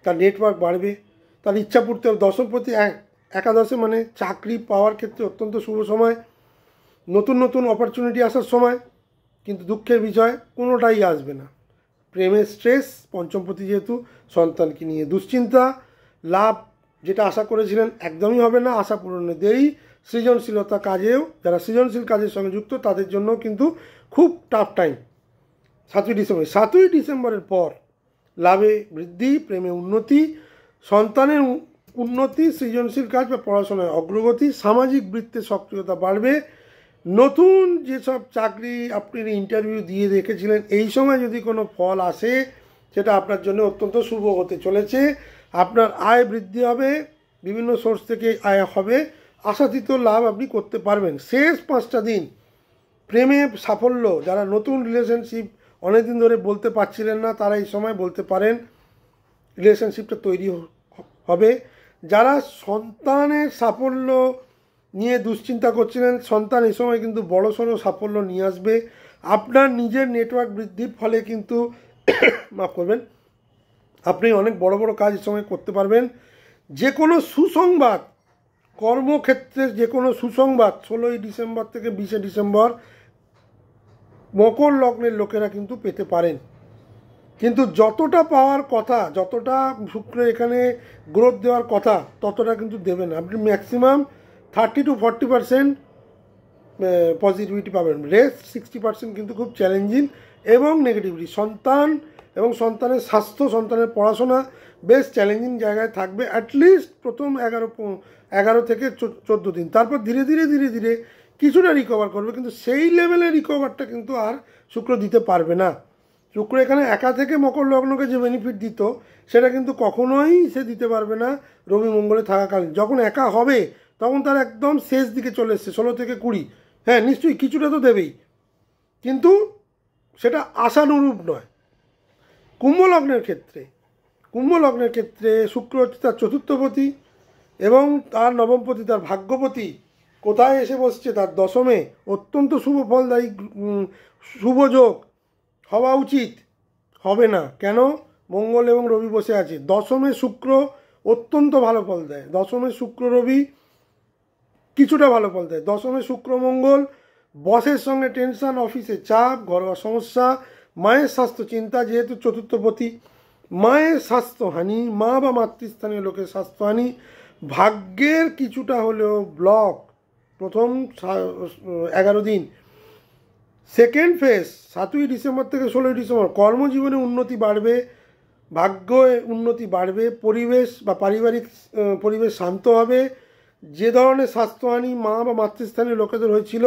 তার নেটওয়ার্ক বাড়বে, তার ইচ্ছাপূর্তি হবে। দশমপতি একাদশে মানে চাকরি পাওয়ার ক্ষেত্রে অত্যন্ত শুভ সময়, নতুন নতুন অপরচুনিটি আসার সময়। কিন্তু দুঃখের বিষয় কোনোটাই আসবে না, প্রেমের স্ট্রেস, পঞ্চমপতি যেহেতু, সন্তানকে নিয়ে দুশ্চিন্তা, লাভ যেটা আশা করেছিলেন একদমই হবে না, আশা পূরণে দেরি, সৃজনশীলতা কাজেও, যারা সৃজনশীল কাজের সঙ্গে যুক্ত তাদের জন্য কিন্তু খুব টাফ টাইম 7ই ডিসেম্বর। 7ই ডিসেম্বরের পর লাভে বৃদ্ধি, প্রেমে উন্নতি, সন্তানের উন্নতি, সৃজনশীল কাজ বা পড়াশোনায় অগ্রগতি, সামাজিক বৃত্তে সক্রিয়তা বাড়বে। নতুন যেসব চাকরি আপনি ইন্টারভিউ দিয়ে রেখেছিলেন, এই সময় যদি কোনো ফল আসে সেটা আপনার জন্য অত্যন্ত শুভ হতে চলেছে। আপনার আয় বৃদ্ধি হবে, বিভিন্ন সোর্স থেকে আয় হবে, আশাতীত লাভ আপনি করতে পারবেন। শেষ 5টা দিন প্রেমে সাফল্য, যারা নতুন রিলেশনশিপ অনেকদিন ধরে বলতে পারছিলেন না তারা এই সময় বলতে পারেন, রিলেশনশিপটা তৈরি হবে। যারা সন্তানের সাফল্য নিয়ে দুশ্চিন্তা করছিলেন, সন্তান এই সময় কিন্তু বড়সড় সাফল্য নিয়ে আসবে। আপনার নিজের নেটওয়ার্ক বৃদ্ধির ফলে কিন্তু মাফ করবেন, আপনি অনেক বড় বড় কাজ এই সময় করতে পারবেন। যে কোনো সুসংবাদ, কর্মক্ষেত্রে যে কোনো সুসংবাদ 16ই ডিসেম্বর থেকে 20 ডিসেম্বর মকর লগ্নের লোকেরা কিন্তু পেতে পারেন। কিন্তু যতটা পাওয়ার কথা, যতটা শুক্র এখানে গ্রোথ দেওয়ার কথা, ততটা কিন্তু দেবে না। আপনি ম্যাক্সিমাম 30 to 40% পজিটিভিটি পাবেন, রেস্ট 60% কিন্তু খুব চ্যালেঞ্জিং এবং নেগেটিভিটি। সন্তান এবং সন্তানের স্বাস্থ্য, সন্তানের পড়াশোনা বেশ চ্যালেঞ্জিং জায়গায় থাকবে অ্যাটলিস্ট প্রথম 11 থেকে 14 দিন। তারপর ধীরে ধীরে ধীরে ধীরে কিছুটা রিকভার করবে, কিন্তু সেই লেভেলের রিকভারটা কিন্তু আর শুক্র দিতে পারবে না। শুক্র এখানে একা থেকে মকর লগ্নকে যে বেনিফিট দিত সেটা কিন্তু কখনোই সে দিতে পারবে না রবি মঙ্গলে থাকাকালীন। যখন একা হবে তখন তার একদম শেষ দিকে চলে এসছে 16 থেকে 20। হ্যাঁ নিশ্চয়ই কিছুটা তো দেবেই, কিন্তু সেটা আশানুরূপ নয়। কুম্ভ লগ্নের ক্ষেত্রে শুক্র হচ্ছে তার চতুর্থপতি এবং তার নবমপতি, তার ভাগ্যপতি কোথায় এসে বসছে? তার দশমে। অত্যন্ত শুভ ফলদায়ী শুভ যোগ হওয়া উচিত, হবে না। কেন? মঙ্গল এবং রবি বসে আছে। দশমে শুক্র অত্যন্ত ভালো ফল দেয়। দশমে শুক্র রবি কিছুটা ভালো ফল দেয়। দশমে শুক্র মঙ্গল বসের সঙ্গে টেনশন, অফিসে চাপ, ঘরোয়া সমস্যা, মায়ের স্বাস্থ্য চিন্তা, যেহেতু চতুর্থপতি, মায়ের স্বাস্থ্যহানি, মা বা মাতৃস্থানীয় লোকের স্বাস্থ্যহানি, ভাগ্যের কিছুটা হলেও ব্লক প্রথম 11 দিন। সেকেন্ড ফেজ 7ই ডিসেম্বর থেকে 16ই ডিসেম্বর কর্মজীবনে উন্নতি বাড়বে, ভাগ্যে উন্নতি বাড়বে, পরিবেশ বা পারিবারিক পরিবেশ শান্ত হবে। যে ধরনের স্বাস্থ্যহানি মা বা মাতৃস্থানীয় লোকেদের হয়েছিল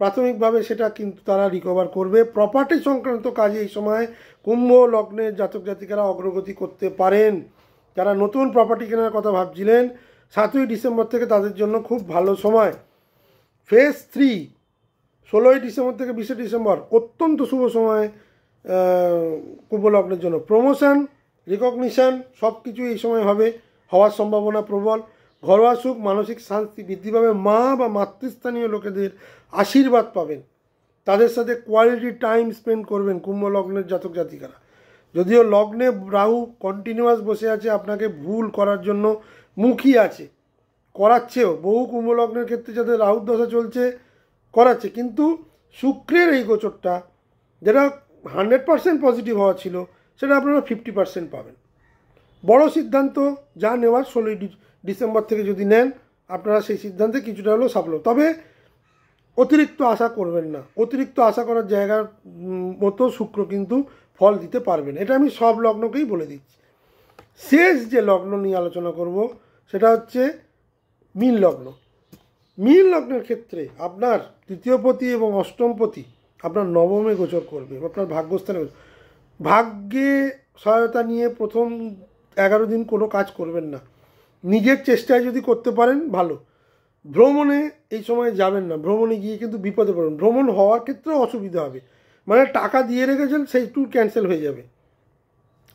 প্রাথমিকভাবে সেটা কিন্তু তারা রিকভার করবে। প্রপার্টি সংক্রান্ত কাজে এই সময় কুম্ভ লগ্নের জাতক জাতিকারা অগ্রগতি করতে পারেন। যারা নতুন প্রপার্টি কেনার কথা ভাবছিলেন 7ই ডিসেম্বর থেকে তাদের জন্য খুব ভালো সময়। ফেজ 3 16ই ডিসেম্বর থেকে 20শে ডিসেম্বর অত্যন্ত শুভ সময় কুম্ভ লগ্নের জন্য। প্রমোশন, রিকগনিশন সব কিছু এই সময় হবে, হওয়ার সম্ভাবনা প্রবল। ঘরোয়া সুখ, মানসিক শান্তি বৃদ্ধি পাবে। মা বা মাতৃস্থানীয় লোকেদের আশীর্বাদ পাবেন, তাদের সাথে কোয়ালিটি টাইম স্পেন্ড করবেন কুম্ভ লগ্নের জাতক জাতিকারা। যদিও লগ্নে রাহু কন্টিনিউয়াস বসে আছে, আপনাকে ভুল করার জন্য মুখী আছে, করাচ্ছেও। বহু কুম্ভ লগ্নের ক্ষেত্রে যাদের রাহুর দশা চলছে করাচ্ছে, কিন্তু শুক্রের এই গোচরটা যেটা 100% পজিটিভ হওয়া ছিল সেটা আপনারা 50% পাবেন। বড় সিদ্ধান্ত যা নেওয়ার 16ই ডিসেম্বর থেকে যদি নেন, আপনারা সেই সিদ্ধান্তে কিছুটা হলেও সাফল্য। তবে অতিরিক্ত আশা করবেন না। অতিরিক্ত আশা করার জায়গার মতো শুক্র কিন্তু ফল দিতে পারবেন, এটা আমি সব লগ্নকেই বলে দিচ্ছি। শেষ যে লগ্ন নিয়ে আলোচনা করব সেটা হচ্ছে মীন লগ্ন। মীন লগ্নের ক্ষেত্রে আপনার তৃতীয়পতি এবং অষ্টমপতি আপনার নবমে গোচর করবে, আপনার ভাগ্যস্থানে। ভাগ্যে সহায়তা নিয়ে প্রথম 11 দিন কোনো কাজ করবেন না, নিজের চেষ্টায় যদি করতে পারেন ভালো। ভ্রমণে এই সময় যাবেন না, ভ্রমণে গিয়ে কিন্তু বিপদে পড়বেন। ভ্রমণ হওয়ার ক্ষেত্রেও অসুবিধা হবে, মানে টাকা দিয়ে রেখেছেন সেই ট্যুর ক্যান্সেল হয়ে যাবে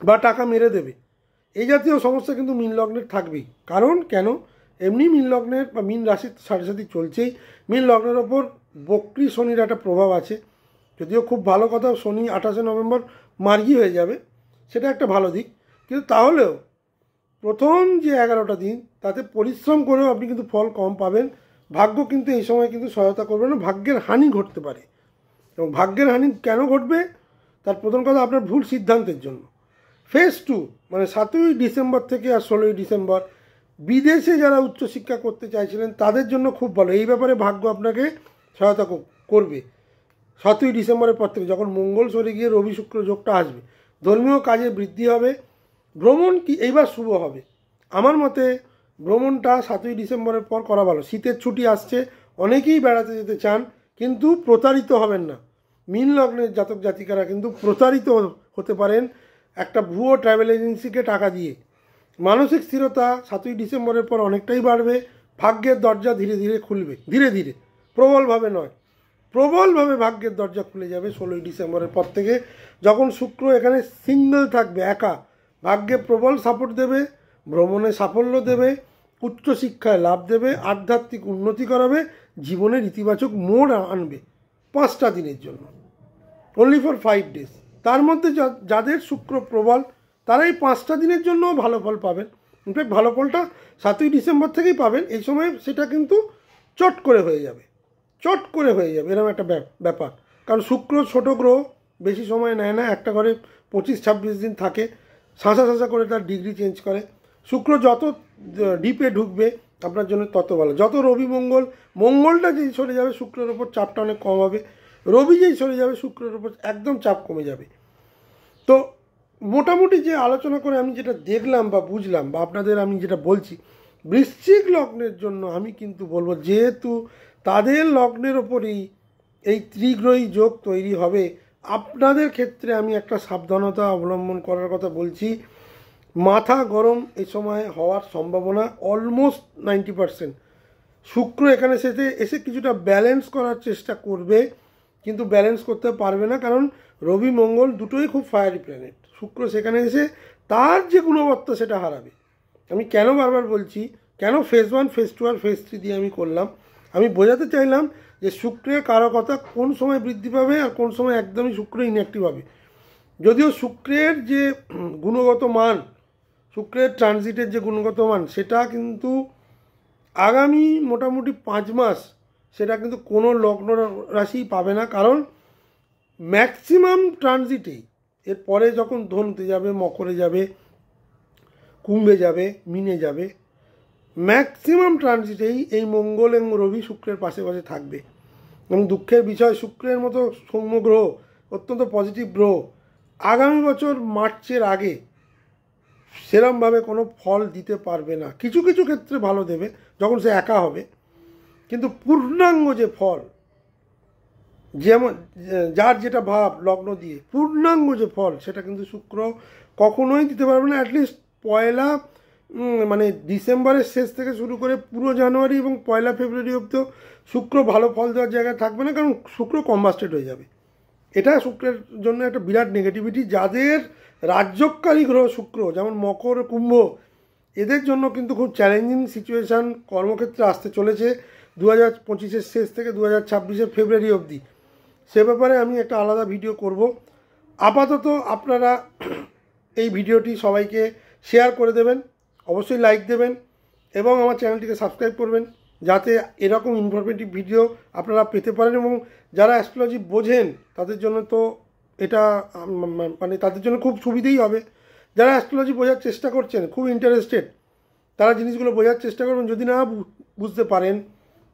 বা টাকা মেরে দেবে, এই জাতীয় সমস্যা কিন্তু মীন লগ্নের থাকবেই। কারণ কেন? এমনি মীন লগ্নের বা মীন রাশির 7.5 চলছেই, মীন লগ্নের ওপর বক্রী শনির একটা প্রভাব আছে। যদিও খুব ভালো কথা, শনি 28শে নভেম্বর মার্গী হয়ে যাবে, সেটা একটা ভালো দিক। কিন্তু তাহলেও প্রথম যে 11টা দিন তাতে পরিশ্রম করেও আপনি কিন্তু ফল কম পাবেন। ভাগ্য কিন্তু এই সময় কিন্তু সহায়তা করবে না, ভাগ্যের হানি ঘটতে পারে। এবং ভাগ্যের হানি কেন ঘটবে? তার প্রথম কথা আপনার ভুল সিদ্ধান্তের জন্য। ফেজ 2 মানে 7ই ডিসেম্বর থেকে আর 16ই ডিসেম্বর বিদেশে যারা উচ্চশিক্ষা করতে চাইছিলেন তাদের জন্য খুব ভালো। এই ব্যাপারে ভাগ্য আপনাকে সহায়তা করবে 7ই ডিসেম্বরের পর থেকে, যখন মঙ্গল সরে গিয়ে রবি শুক্র যোগটা আসবে। ধর্মীয় কাজে বৃদ্ধি হবে। ভ্রমণ কি এইবার শুভ হবে? আমার মতে ভ্রমণটা 7ই ডিসেম্বরের পর করা ভালো। শীতের ছুটি আসছে, অনেকেই বেড়াতে যেতে চান, কিন্তু প্রতারিত হবেন না। মীন লগ্নের জাতক জাতিকারা কিন্তু প্রতারিত হতে পারেন একটা ভুয়ো ট্রাভেল এজেন্সিকে টাকা দিয়ে। মানসিক স্থিরতা 7ই ডিসেম্বরের পর অনেকটাই বাড়বে। ভাগ্যের দরজা ধীরে ধীরে খুলবে, ধীরে ধীরে, প্রবলভাবে নয়, প্রবলভাবে ভাগ্যের দরজা খুলে যাবে 16ই ডিসেম্বরের পর থেকে, যখন শুক্র এখানে সিঙ্গেল থাকবে, একা। ভাগ্যে প্রবল সাপোর্ট দেবে, ভ্রমণে সাফল্য দেবে, উচ্চশিক্ষায় লাভ দেবে, আধ্যাত্মিক উন্নতি করাবে, জীবনের ইতিবাচক মোড় আনবে 5টা দিনের জন্য, অনলি ফর 5 ডেজ। তার মধ্যে যাদের শুক্র প্রবল তারাই 5টা দিনের জন্য ভালো ফল পাবেন। ইনফ্যাক্ট ভালো ফলটা 7ই ডিসেম্বর থেকেই পাবেন। এই সময় সেটা কিন্তু চট করে হয়ে যাবে, চট করে হয়ে যাবে, এরকম একটা ব্যাপার। কারণ শুক্র ছোট গ্রহ, বেশি সময় নেয় না, একটা ঘরে 25-26 দিন থাকে, শাঁসা শাঁসা করে তার ডিগ্রি চেঞ্জ করে। শুক্র যত ডিপে ঢুকবে আপনার জন্য তত ভালো। যত রবি মঙ্গলটা যেই সরে যাবে শুক্রের ওপর চাপটা অনেক কম হবে, রবি যেই সরে যাবে শুক্রের ওপর একদম চাপ কমে যাবে। তো মোটামুটি যে আলোচনা করে আমি যেটা দেখলাম বা বুঝলাম বা আপনাদের আমি যেটা বলছি, বৃশ্চিক লগ্নের জন্য আমি কিন্তু বলবো, যেহেতু তাদের লগ্নের ওপরই এই ত্রিগ্রহী যোগ তৈরি হবে, আপনাদের ক্ষেত্রে আমি একটা সাবধানতা অবলম্বন করার কথা বলছি। মাথা গরম এই সময় হওয়ার সম্ভাবনা অলমোস্ট 90%। শুক্র এখানে এসে কিছুটা ব্যালেন্স করার চেষ্টা করবে, কিন্তু ব্যালেন্স করতে পারবে না, কারণ রবি মঙ্গল দুটোই খুব ফায়ারি প্ল্যানেট। শুক্র সেখানে এসে তার যে গুণবত্তা সেটা হারাবে। আমি কেন বারবার বলছি, কেন ফেজ 1, ফেজ 2 আর ফেজ 3 দিয়ে আমি করলাম, আমি বোঝাতে চাইলাম যে শুক্রের কারকতা কোন সময় বৃদ্ধি পাবে আর কোন সময় একদমই শুক্র ইনঅ্যাক্টিভ হবে। যদিও শুক্রের যে গুণগত মান, শুক্রের ট্রানজিটের যে গুণগত মান, সেটা কিন্তু আগামী মোটামুটি 5 মাস সেটা কিন্তু কোনো লগ্ন রাশি পাবে না। কারণ ম্যাক্সিমাম ট্রানজিটেই এরপরে যখন ধনুতে যাবে, মকরে যাবে, কুম্ভে যাবে, মিনে যাবে, ম্যাক্সিমাম ট্রানজিটেই এই মঙ্গল এবং রবি শুক্রের পাশে পাশে থাকবে। এবং দুঃখের বিষয়, শুক্রের মতো সৌম্য গ্রহ, অত্যন্ত পজিটিভ গ্রহ, আগামী বছর মার্চের আগে সেরমভাবে কোনো ফল দিতে পারবে না। কিছু কিছু ক্ষেত্রে ভালো দেবে যখন সে একা হবে, কিন্তু পূর্ণাঙ্গ যে ফল, যেমন যার যেটা ভাব লগ্ন দিয়ে পূর্ণাঙ্গ যে ফল, সেটা কিন্তু শুক্র কখনোই দিতে পারবে না। অ্যাটলিস্ট পয়লা মানে ডিসেম্বরের শেষ থেকে শুরু করে পুরো জানুয়ারি এবং পয়লা ফেব্রুয়ারি অব্দি শুক্র ভালো ফল দেওয়ার জায়গায় থাকবে না, কারণ শুক্র কম্বাস্টেড হয়ে যাবে। এটা শুক্রের জন্য একটা বিরাট নেগেটিভিটি। যাদের রাজ্যকারী গ্রহ শুক্র, যেমন মকর, কুম্ভ, এদের জন্য কিন্তু খুব চ্যালেঞ্জিং সিচুয়েশান কর্মক্ষেত্রে আসতে চলেছে 2025-এর শেষ থেকে 2026-এর ফেব্রুয়ারি অবধি। সে ব্যাপারে আমি একটা আলাদা ভিডিও করব। আপাতত আপনারা এই ভিডিওটি সবাইকে শেয়ার করে দেবেন, অবশ্যই লাইক দেবেন এবং আমার চ্যানেলটিকে সাবস্ক্রাইব করবেন, যাতে এরকম ইনফরমেটিভ ভিডিও আপনারা পেতে পারেন। এবং যারা অ্যাস্ট্রোলজি বোঝেন তাদের জন্য তো এটা মানে তাদের জন্য খুব সুবিধেই হবে। যারা অ্যাস্ট্রোলজি বোঝার চেষ্টা করছেন, খুব ইন্টারেস্টেড, তারা জিনিসগুলো বোঝার চেষ্টা করবেন। যদি না বুঝতে পারেন,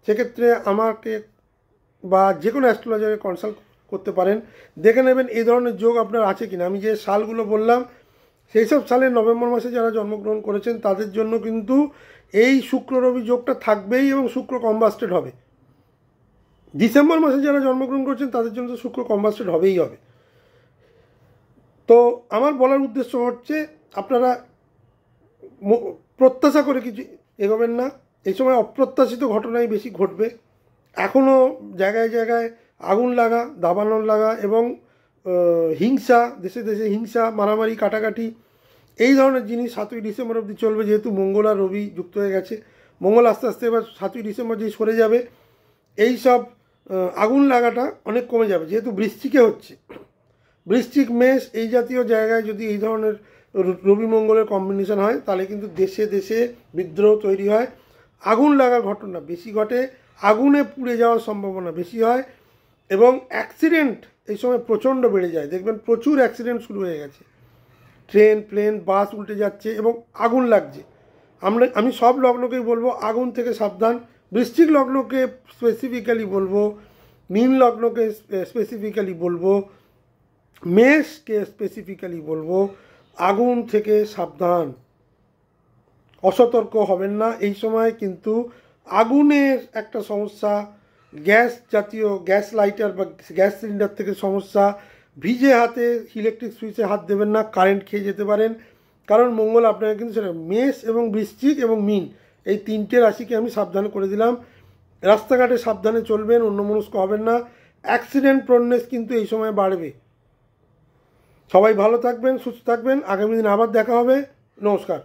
সেক্ষেত্রে আমাকে বা যে কোনো অ্যাস্ট্রোলজারকে কনসাল্ট করতে পারেন, দেখে নেবেন এই ধরনের যোগ আপনার আছে কিনা। আমি যে সালগুলো বললাম, সেই সব সালে নভেম্বর মাসে যারা জন্মগ্রহণ করেছেন তাদের জন্য কিন্তু এই শুক্র রবি যোগটা থাকবেই এবং শুক্র কম্বাস্টেড হবে। ডিসেম্বর মাসে যারা জন্মগ্রহণ করেছেন তাদের জন্য তো শুক্র কম্বাস্টেড হবেই হবে। তো আমার বলার উদ্দেশ্য হচ্ছে, আপনারা প্রত্যাশা করে কিছু এগোবেন না। এই সময় অপ্রত্যাশিত ঘটনাই বেশি ঘটবে। এখনও জায়গায় জায়গায় আগুন লাগা, দাবানল লাগা এবং হিংসা, দেশে দেশে হিংসা, মারামারি, কাটাকাটি, এই ধরনের জিনিস 7ই ডিসেম্বর অবধি চলবে। যেহেতু মঙ্গল আর রবি যুক্ত হয়ে গেছে, মঙ্গল আস্তে আস্তে এবার 7ই ডিসেম্বর যেই সরে যাবে, এই সব আগুন লাগাটা অনেক কমে যাবে। যেহেতু বৃশ্চিকে হচ্ছে, বৃশ্চিক, মেষ, এই জাতীয় জায়গায় যদি এই ধরনের রবি মঙ্গলের কম্বিনেশন হয়, তাহলে কিন্তু দেশে দেশে বিদ্রোহ তৈরি হয়, আগুন লাগার ঘটনা বেশি ঘটে, আগুনে পুড়ে যাওয়ার সম্ভাবনা বেশি হয় এবং অ্যাক্সিডেন্ট এই সময় প্রচণ্ড বেড়ে যায়। দেখবেন প্রচুর অ্যাক্সিডেন্ট শুরু হয়ে গেছে, ট্রেন, প্লেন, বাস উল্টে যাচ্ছে এবং আগুন লাগছে। আমি সব লগ্নকেই বলবো আগুন থেকে সাবধান। বৃশ্চিক লগ্নকে স্পেসিফিক্যালি বলবো, মীন লগ্নকে স্পেসিফিক্যালি বলবো, মেষকে স্পেসিফিক্যালি বলবো, আগুন থেকে সাবধান, অসতর্ক হবেন না। এই সময় কিন্তু আগুনের একটা সমস্যা, গ্যাস জাতীয়, গ্যাস লাইটার বা গ্যাস সিলিন্ডার থেকে সমস্যা, ভিজে হাতে ইলেকট্রিক সুইচে হাত দেবেন না, কারেন্ট খেয়ে যেতে পারেন। কারণ মঙ্গল আপনাকে কিন্তু সেটা, মেষ এবং বৃশ্চিক এবং মীন, এই 3টে রাশিকে আমি সাবধান করে দিলাম। রাস্তাঘাটে সাবধানে চলবেন, অন্যমনস্ক হবেন না। অ্যাক্সিডেন্ট প্রোননেস কিন্তু এই সময় বাড়বে। সবাই ভালো থাকবেন, সুস্থ থাকবেন। আগামী দিন আবার দেখা হবে। নমস্কার।